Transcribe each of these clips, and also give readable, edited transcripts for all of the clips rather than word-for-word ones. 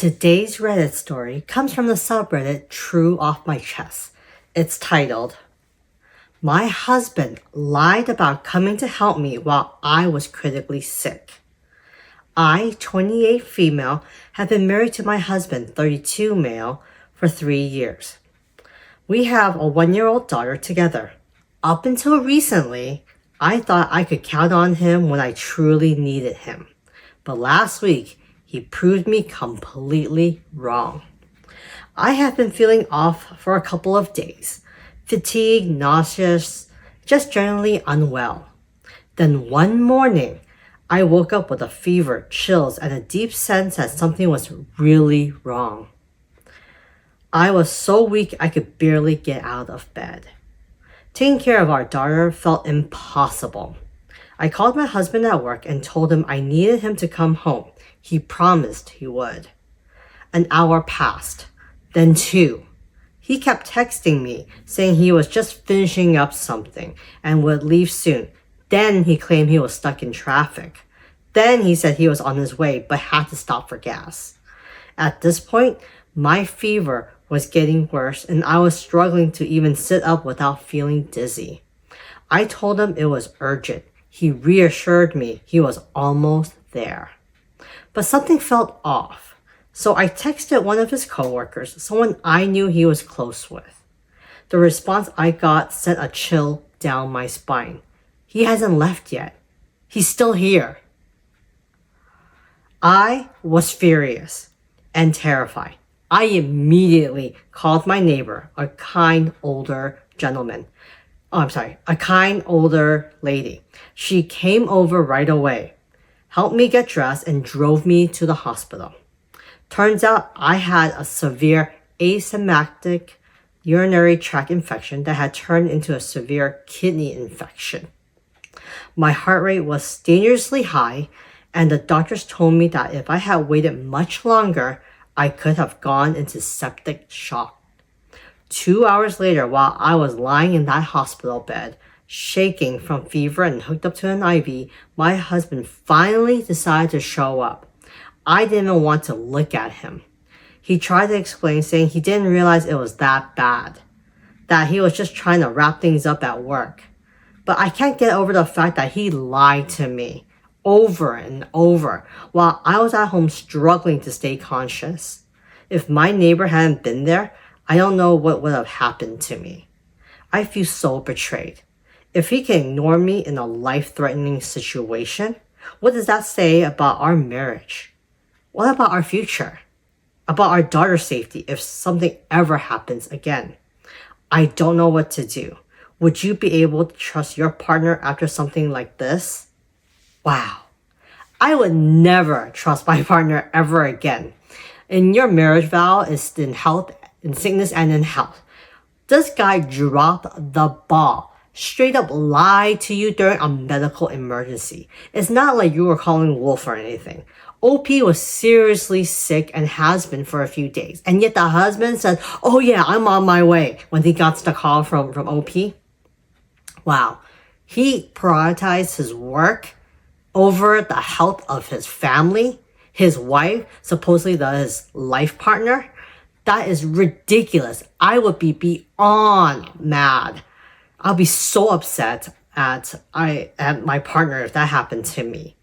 Today's Reddit story comes from the subreddit TrueOffMyChest. It's titled, My husband lied about coming to help me while I was critically sick. I, 28 female, have been married to my husband, 32 male, for 3 years. We have a 1-year-old daughter together. Up until recently, I thought I could count on him when I truly needed him. But last week, he proved me completely wrong. I have been feeling off for a couple of days. Fatigued, nauseous, just generally unwell. Then one morning, I woke up with a fever, chills, and a deep sense that something was really wrong. I was so weak I could barely get out of bed. Taking care of our daughter felt impossible. I called my husband at work and told him I needed him to come home. He promised he would. An hour passed, then 2. He kept texting me, saying he was just finishing up something and would leave soon. Then he claimed he was stuck in traffic. Then he said he was on his way but had to stop for gas. At this point, my fever was getting worse and I was struggling to even sit up without feeling dizzy. I told him it was urgent. He reassured me he was almost there. But something felt off. So I texted one of his coworkers, someone I knew he was close with. The response I got sent a chill down my spine. He hasn't left yet. He's still here. I was furious and terrified. I immediately called my neighbor, a kind older lady. She came over right away, helped me get dressed, and drove me to the hospital. Turns out I had a severe asymptomatic urinary tract infection that had turned into a severe kidney infection. My heart rate was dangerously high, and the doctors told me that if I had waited much longer, I could have gone into septic shock. 2 hours later, while I was lying in that hospital bed, shaking from fever and hooked up to an IV, my husband finally decided to show up. I didn't even want to look at him. He tried to explain, saying he didn't realize it was that bad, that he was just trying to wrap things up at work. But I can't get over the fact that he lied to me over and over while I was at home struggling to stay conscious. If my neighbor hadn't been there, I don't know what would have happened to me. I feel so betrayed. If he can ignore me in a life-threatening situation, what does that say about our marriage? What about our future? About our daughter's safety if something ever happens again? I don't know what to do. Would you be able to trust your partner after something like this? Wow. I would never trust my partner ever again. In your marriage vow is in health, in sickness, and in health. This guy dropped the ball. Straight up lied to you during a medical emergency. It's not like you were calling wolf or anything. OP was seriously sick and has been for a few days. And yet the husband said, oh yeah, I'm on my way when he got the call from OP. Wow. He prioritized his work over the health of his family, his wife, supposedly his life partner. That is ridiculous. I would be beyond mad. I'll be so upset at my partner if that happened to me.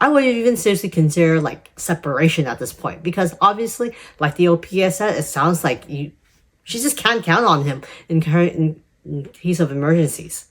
I would even seriously consider separation at this point because obviously, like the OPS said, it sounds like she just can't count on him in case of emergencies.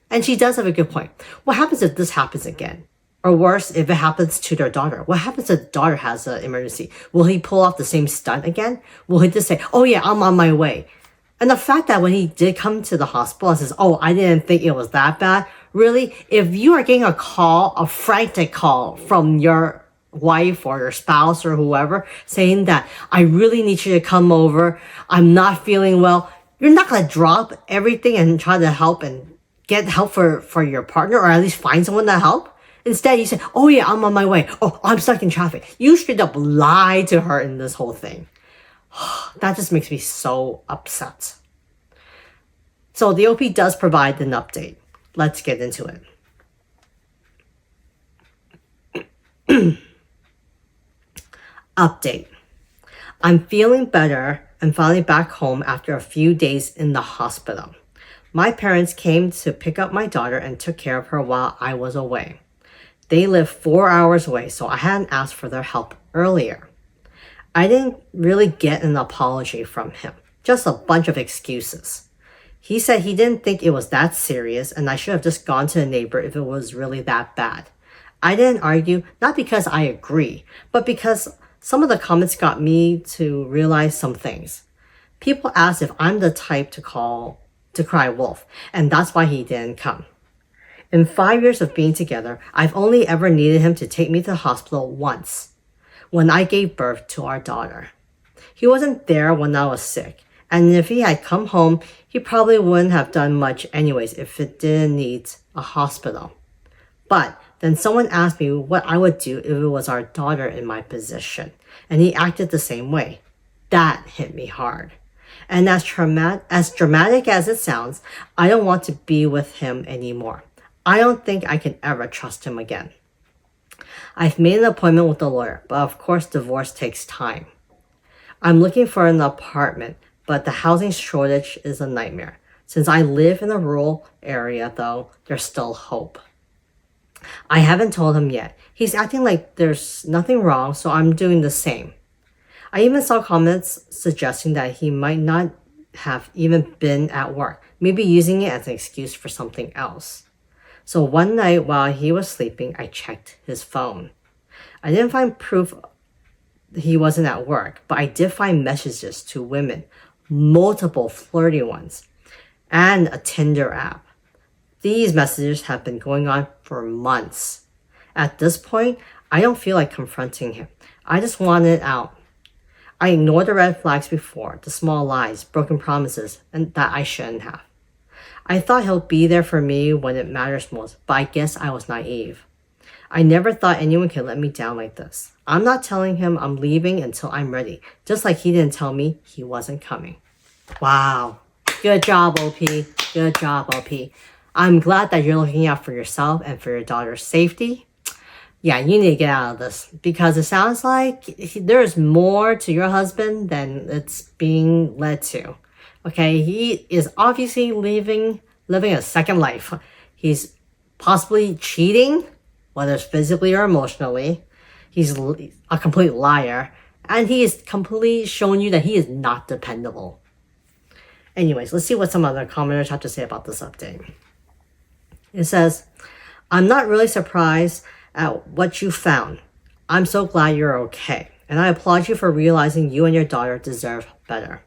And she does have a good point. What happens if this happens again? Or worse, if it happens to their daughter? What happens if the daughter has an emergency? Will he pull off the same stunt again? Will he just say, oh yeah, I'm on my way? And the fact that when he did come to the hospital and says, oh, I didn't think it was that bad. Really, if you are getting a call, a frantic call from your wife or your spouse or whoever saying that I really need you to come over, I'm not feeling well, you're not going to drop everything and try to help and get help for your partner or at least find someone to help. Instead, you say, oh yeah, I'm on my way. Oh, I'm stuck in traffic. You straight up lied to her in this whole thing. That just makes me so upset. So the OP does provide an update. Let's get into it. Update. I'm feeling better and finally back home after a few days in the hospital. My parents came to pick up my daughter and took care of her while I was away. They live 4 hours away, so I hadn't asked for their help earlier. I didn't really get an apology from him, just a bunch of excuses. He said he didn't think it was that serious and I should have just gone to a neighbor if it was really that bad. I didn't argue, not because I agree, but because some of the comments got me to realize some things. People asked if I'm the type to cry wolf, and that's why he didn't come. In 5 years of being together, I've only ever needed him to take me to the hospital once, when I gave birth to our daughter. He wasn't there when I was sick, and if he had come home, he probably wouldn't have done much anyways if it didn't need a hospital. But then someone asked me what I would do if it was our daughter in my position, and he acted the same way. That hit me hard. And as dramatic as it sounds, I don't want to be with him anymore. I don't think I can ever trust him again. I've made an appointment with a lawyer, but of course divorce takes time. I'm looking for an apartment, but the housing shortage is a nightmare. Since I live in a rural area though, there's still hope. I haven't told him yet. He's acting like there's nothing wrong, so I'm doing the same. I even saw comments suggesting that he might not have even been at work, maybe using it as an excuse for something else. So one night while he was sleeping, I checked his phone. I didn't find proof he wasn't at work, but I did find messages to women, multiple flirty ones, and a Tinder app. These messages have been going on for months. At this point, I don't feel like confronting him. I just want it out. I ignored the red flags before, the small lies, broken promises, and that I shouldn't have. I thought he'll be there for me when it matters most, but I guess I was naive. I never thought anyone could let me down like this. I'm not telling him I'm leaving until I'm ready, just like he didn't tell me he wasn't coming. Wow. Good job, OP. Good job, OP. I'm glad that you're looking out for yourself and for your daughter's safety. Yeah, you need to get out of this because it sounds like there's more to your husband than it's being led to. Okay, he is obviously living a second life. He's possibly cheating, whether it's physically or emotionally. He's a complete liar, and he is completely showing you that he is not dependable. Anyways, let's see what some other commenters have to say about this update. It says, I'm not really surprised at what you found. I'm so glad you're okay, and I applaud you for realizing you and your daughter deserve better.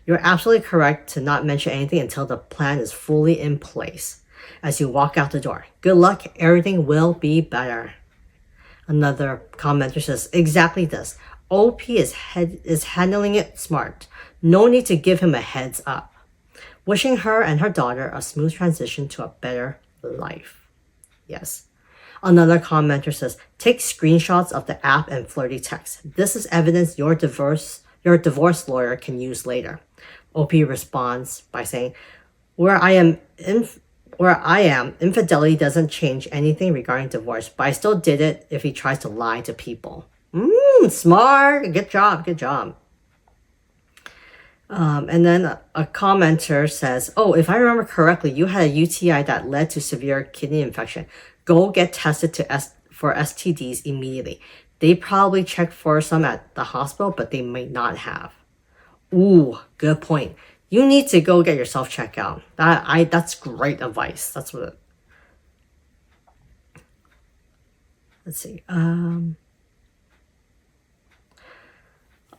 You're absolutely correct to not mention anything until the plan is fully in place. As you walk out the door, good luck, everything will be better. Another commenter says, exactly this. OP is handling it smart. No need to give him a heads up. Wishing her and her daughter a smooth transition to a better life. Yes. Another commenter says, take screenshots of the app and flirty text. This is evidence your divorce lawyer can use later. OP responds by saying, where I am, infidelity doesn't change anything regarding divorce, but I still did it if he tries to lie to people. Smart. Good job. And then a commenter says, oh, if I remember correctly, you had a UTI that led to severe kidney infection. Go get tested for STDs immediately. They probably checked for some at the hospital, but they might not have. Ooh, good point. You need to go get yourself checked out. That's great advice. That's what. Let's see.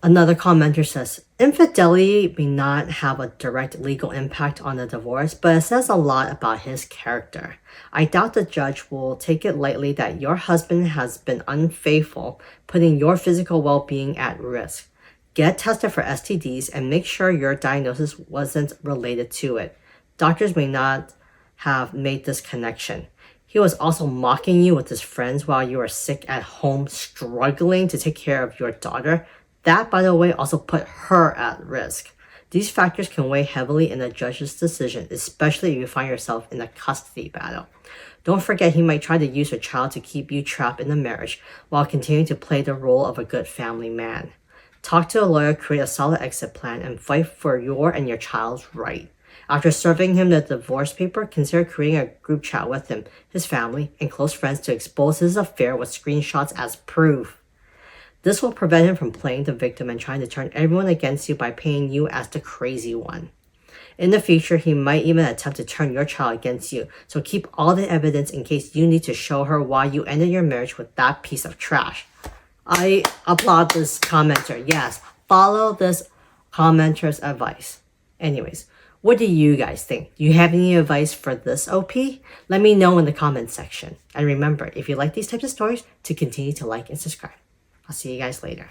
Another commenter says, infidelity may not have a direct legal impact on the divorce, but it says a lot about his character. I doubt the judge will take it lightly that your husband has been unfaithful, putting your physical well-being at risk. Get tested for STDs and make sure your diagnosis wasn't related to it. Doctors may not have made this connection. He was also mocking you with his friends while you were sick at home, struggling to take care of your daughter. That, by the way, also put her at risk. These factors can weigh heavily in a judge's decision, especially if you find yourself in a custody battle. Don't forget he might try to use your child to keep you trapped in the marriage while continuing to play the role of a good family man. Talk to a lawyer, create a solid exit plan, and fight for your and your child's right. After serving him the divorce paper, consider creating a group chat with him, his family, and close friends to expose his affair with screenshots as proof. This will prevent him from playing the victim and trying to turn everyone against you by painting you as the crazy one. In the future, he might even attempt to turn your child against you, so keep all the evidence in case you need to show her why you ended your marriage with that piece of trash. I applaud this commenter. Yes, follow this commenter's advice. Anyways, what do you guys think? Do you have any advice for this OP? Let me know in the comments section. And remember, if you like these types of stories, to continue to like and subscribe. I'll see you guys later.